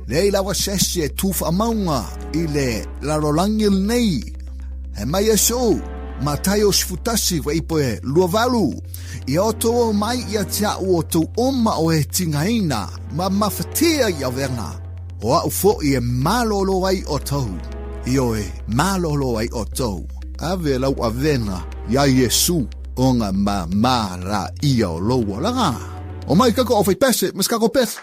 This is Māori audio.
Leila wa sese tufa maunga ile la rolangil nei. He mai aso, matayo sifutasi wa ipoe luavalu. I oto mai ia tia uoto oma o e tingaina, ma mafatia ia verna. O au fo i e malolo ai o tau. Io e malolo ai o tau. Ave lau avena, ia Yesu, onga ma ra ia o loa langa. O mai kako o fai pese, mas kako peth.